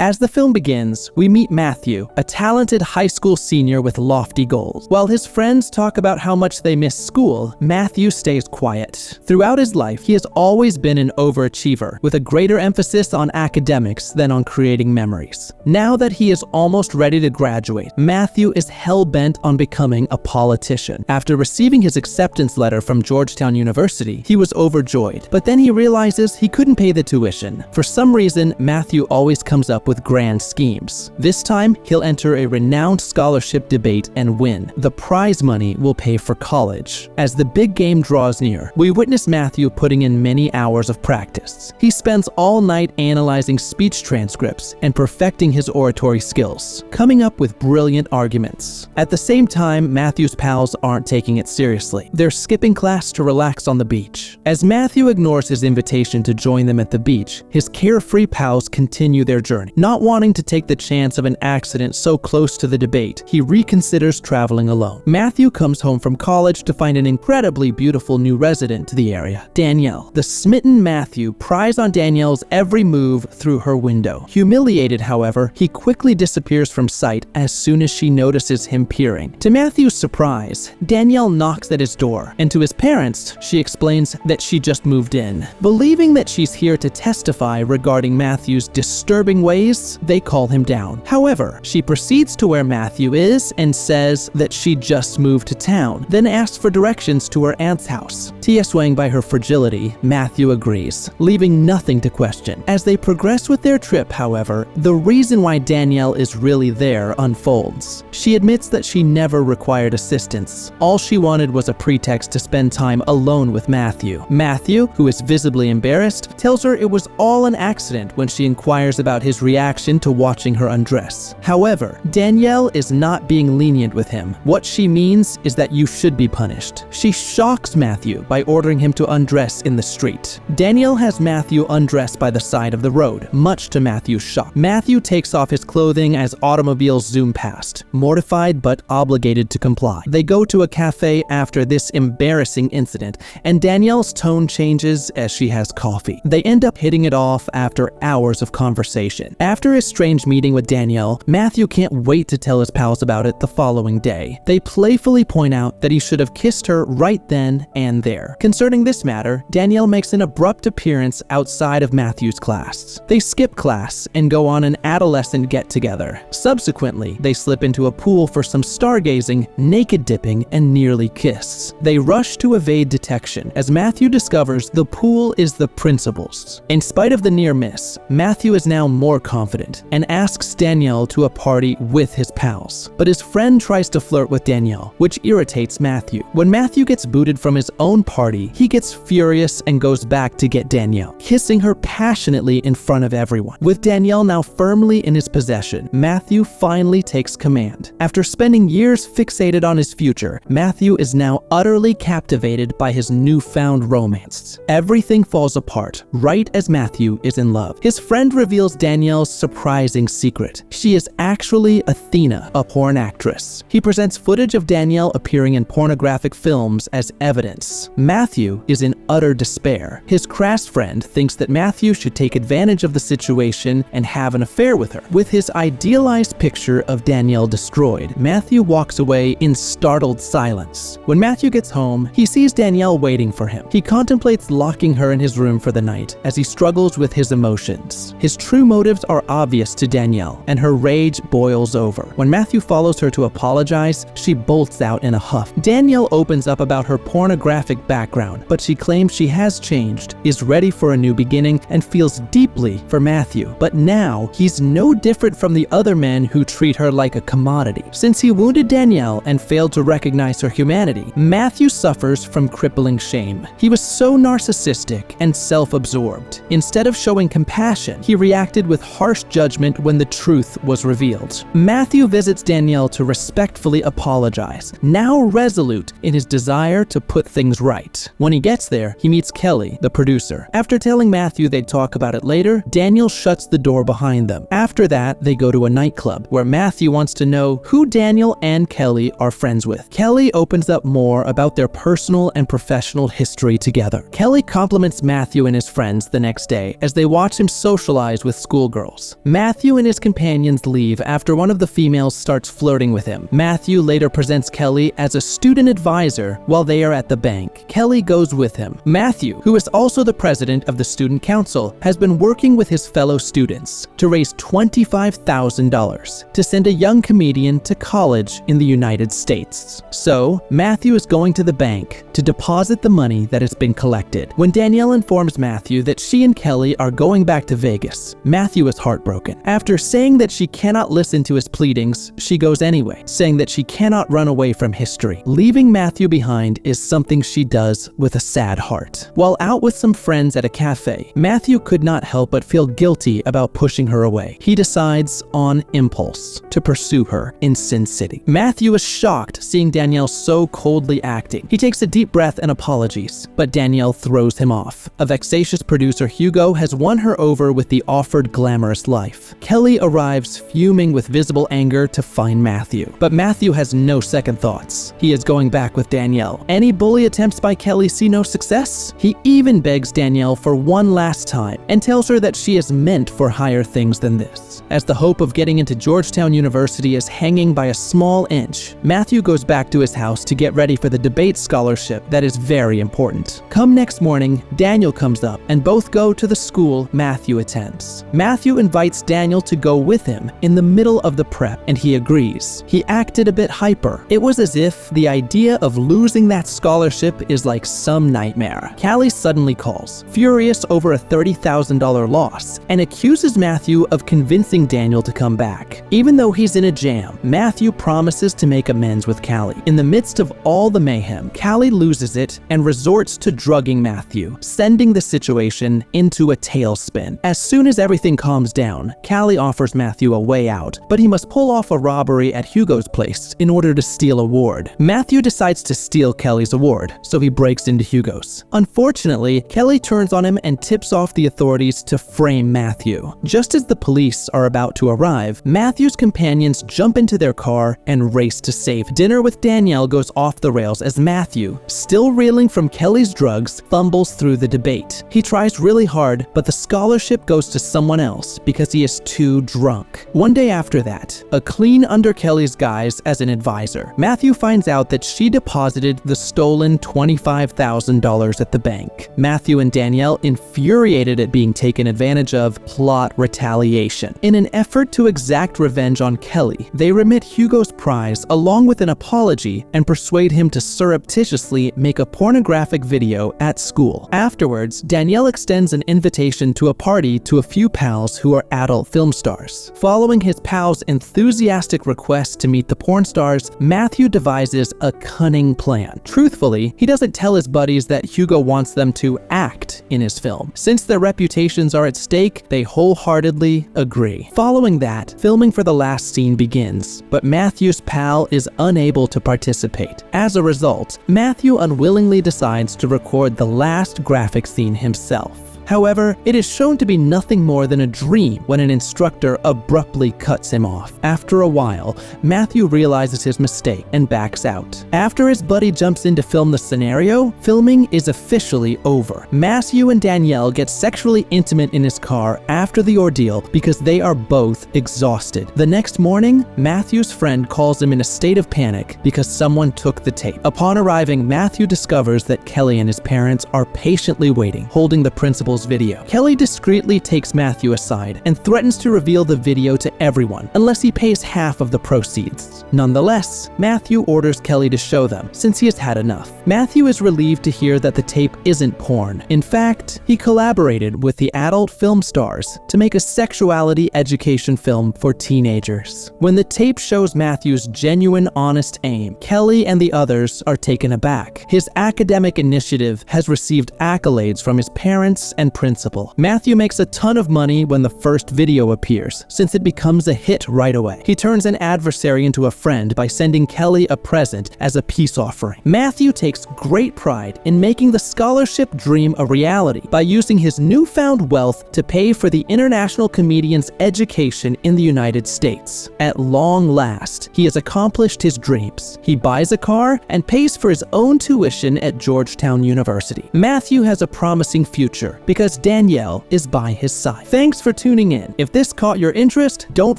As the film begins, we meet Matthew, a talented high school senior with lofty goals. While his friends talk about how much they miss school, Matthew stays quiet. Throughout his life, he has always been an overachiever, with a greater emphasis on academics than on creating memories. Now that he is almost ready to graduate, Matthew is hell-bent on becoming a politician. After receiving his acceptance letter from Georgetown University, he was overjoyed, but then he realizes he couldn't pay the tuition. For some reason, Matthew always comes up with grand schemes. This time, he'll enter a renowned scholarship debate and win. The prize money will pay for college. As the big game draws near, we witness Matthew putting in many hours of practice. He spends all night analyzing speech transcripts and perfecting his oratory skills, coming up with brilliant arguments. At the same time, Matthew's pals aren't taking it seriously. They're skipping class to relax on the beach. As Matthew ignores his invitation to join them at the beach, his carefree pals continue their journey. Not wanting to take the chance of an accident so close to the debate, he reconsiders traveling alone. Matthew comes home from college to find an incredibly beautiful new resident to the area, Danielle. The smitten Matthew pries on Danielle's every move through her window. Humiliated, however, he quickly disappears from sight as soon as she notices him peering. To Matthew's surprise, Danielle knocks at his door, and to his parents, she explains that she just moved in. Believing that she's here to testify regarding Matthew's disturbing ways, they call him down. However, she proceeds to where Matthew is and says that she just moved to town, then asks for directions to her aunt's house. Swaying by her fragility, Matthew agrees, leaving nothing to question. As they progress with their trip, however, the reason why Danielle is really there unfolds. She admits that she never required assistance. All she wanted was a pretext to spend time alone with Matthew. Matthew, who is visibly embarrassed, tells her it was all an accident when she inquires about his reaction to watching her undress. However, Danielle is not being lenient with him. What she means is that you should be punished. She shocks Matthew by ordering him to undress in the street. Danielle has Matthew undress by the side of the road, much to Matthew's shock. Matthew takes off his clothing as automobiles zoom past, mortified but obligated to comply. They go to a cafe after this embarrassing incident, and Danielle's tone changes as she has coffee. They end up hitting it off after hours of conversation. After his strange meeting with Danielle, Matthew can't wait to tell his pals about it the following day. They playfully point out that he should have kissed her right then and there. Concerning this matter, Danielle makes an abrupt appearance outside of Matthew's class. They skip class and go on an adolescent get-together. Subsequently, they slip into a pool for some stargazing, naked dipping, and nearly kiss. They rush to evade detection as Matthew discovers the pool is the principal's. In spite of the near miss, Matthew is now more confident and asks Danielle to a party with his pals. But his friend tries to flirt with Danielle, which irritates Matthew. When Matthew gets booted from his own party, he gets furious and goes back to get Danielle, kissing her passionately in front of everyone. With Danielle now firmly in his possession, Matthew finally takes command. After spending years fixated on his future, Matthew is now utterly captivated by his newfound romance. Everything falls apart right as Matthew is in love. His friend reveals Danielle's surprising secret. She is actually Athena, a porn actress. He presents footage of Danielle appearing in pornographic films as evidence. Matthew is in utter despair. His crass friend thinks that Matthew should take advantage of the situation and have an affair with her. With his idealized picture of Danielle destroyed, Matthew walks away in startled silence. When Matthew gets home, he sees Danielle waiting for him. He contemplates locking her in his room for the night as he struggles with his emotions. His true motives are obvious to Danielle, and her rage boils over. When Matthew follows her to apologize, she bolts out in a huff. Danielle opens up about her pornographic background, but she claims she has changed, is ready for a new beginning, and feels deeply for Matthew. But now, he's no different from the other men who treat her like a commodity. Since he wounded Danielle and failed to recognize her humanity, Matthew suffers from crippling shame. He was so narcissistic and self-absorbed. Instead of showing compassion, he reacted with harsh judgment when the truth was revealed. Matthew visits Danielle to respectfully apologize, now resolute in his desire to put things right. When he gets there, he meets Kelly, the producer. After telling Matthew they'd talk about it later, Danielle shuts the door behind them. After that, they go to a nightclub where Matthew wants to know who Danielle and Kelly are friends with. Kelly opens up more about their personal and professional history together. Kelly compliments Matthew and his friends the next day as they watch him socialize with schoolgirls. girls. Matthew and his companions leave after one of the females starts flirting with him. Matthew later presents Kelly as a student advisor while they are at the bank. Kelly goes with him. Matthew, who is also the president of the student council, has been working with his fellow students to raise $25,000 to send a young comedian to college in the United States. So, Matthew is going to the bank to deposit the money that has been collected. When Danielle informs Matthew that she and Kelly are going back to Vegas, Matthew is heartbroken. After saying that she cannot listen to his pleadings, she goes anyway, saying that she cannot run away from history. Leaving Matthew behind is something she does with a sad heart. While out with some friends at a cafe, Matthew could not help but feel guilty about pushing her away. He decides, on impulse, to pursue her in Sin City. Matthew is shocked seeing Danielle so coldly acting. He takes a deep breath and apologies, but Danielle throws him off. A vexatious producer, Hugo, has won her over with the offered glamorous life. Kelly arrives fuming with visible anger to find Matthew, but Matthew has no second thoughts. He is going back with Danielle. Any bully attempts by Kelly see no success. He even begs Danielle for one last time and tells her that she is meant for higher things than this. As the hope of getting into Georgetown University is hanging by a small inch, Matthew goes back to his house to get ready for the debate scholarship that is very important. Come next morning, Daniel comes up and both go to the school Matthew attends. Matthew invites Daniel to go with him in the middle of the prep, and he agrees. He acted a bit hyper. It was as if the idea of losing that scholarship is like some nightmare. Callie suddenly calls, furious over a $30,000 loss, and accuses Matthew of convincing Daniel to come back. Even though he's in a jam, Matthew promises to make amends with Callie. In the midst of all the mayhem, Callie loses it and resorts to drugging Matthew, sending the situation into a tailspin. As soon as everything calms down, Callie offers Matthew a way out, but he must pull off a robbery at Hugo's place in order to steal a award. Matthew decides to steal Kelly's award, so he breaks into Hugo's. Unfortunately, Kelly turns on him and tips off the authorities to frame Matthew. Just as the police are about to arrive, Matthew's companions jump into their car and race to safe. Dinner with Danielle goes off the rails as Matthew, still reeling from Kelly's drugs, fumbles through the debate. He tries really hard, but the scholarship goes to someone else because he is too drunk. One day after that, a clean under Kelly's guise as an advisor, Matthew finds out that she deposited the stolen $25,000 at the bank. Matthew and Danielle, infuriated at being taken advantage of, plot retaliation. In an effort to exact revenge on Kelly, they remit Hugo's prize along with an apology and persuade him to surreptitiously make a pornographic video at school. Afterwards, Danielle extends an invitation to a party to a few pals who are adult film stars. Following his pals' enthusiastic request to meet the porn stars, Matthew devises a cunning plan. Truthfully, he doesn't tell his buddies that Hugo wants them to act in his film. Since their reputations are at stake, they wholeheartedly agree. Following that, filming for the last scene begins, but Matthew's pal is unable to participate. As a result, Matthew unwillingly decides to record the last graphic scene himself. However, it is shown to be nothing more than a dream when an instructor abruptly cuts him off. After a while, Matthew realizes his mistake and backs out. After his buddy jumps in to film the scenario, filming is officially over. Matthew and Danielle get sexually intimate in his car after the ordeal because they are both exhausted. The next morning, Matthew's friend calls him in a state of panic because someone took the tape. Upon arriving, Matthew discovers that Kelly and his parents are patiently waiting, holding the principal's video. Kelly discreetly takes Matthew aside and threatens to reveal the video to everyone unless he pays half of the proceeds. Nonetheless, Matthew orders Kelly to show them since he has had enough. Matthew is relieved to hear that the tape isn't porn. In fact, he collaborated with the adult film stars to make a sexuality education film for teenagers. When the tape shows Matthew's genuine, honest aim, Kelly and the others are taken aback. His academic initiative has received accolades from his parents and principal. Matthew makes a ton of money when the first video appears, since it becomes a hit right away. He turns an adversary into a friend by sending Kelly a present as a peace offering. Matthew takes great pride in making the scholarship dream a reality by using his newfound wealth to pay for the international comedian's education in the United States. At long last, he has accomplished his dreams. He buys a car and pays for his own tuition at Georgetown University. Matthew has a promising future because Danielle is by his side. Thanks for tuning in. If this caught your interest, don't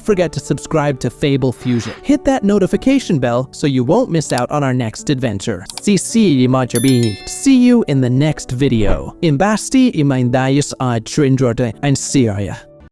forget to subscribe to Fable Fusion. Hit that notification bell so you won't miss out on our next adventure. See you in the next video. Imbasti imindayas ad trindrote and Syria.